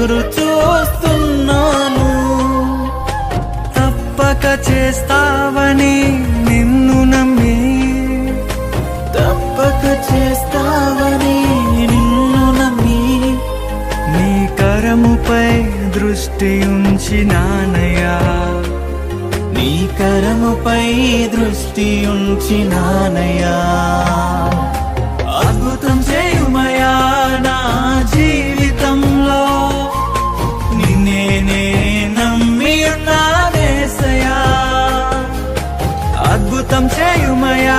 ఎదురు చూస్తున్నాను. తప్పక చేస్తావని నిన్ను నమ్మి, తప్పక చేస్తావని నిన్ను నమ్మి, నీ కరముపై దృష్టి ఉంచినానయ్యా, నీ కరముపై దృష్టి ఉంచినానయ్యా. అద్భుతం చేయుమయా నా జీవితంలో, నిన్నే నే నమ్మి ఉన్నానేసయ్యా. అద్భుతం చేయుమయా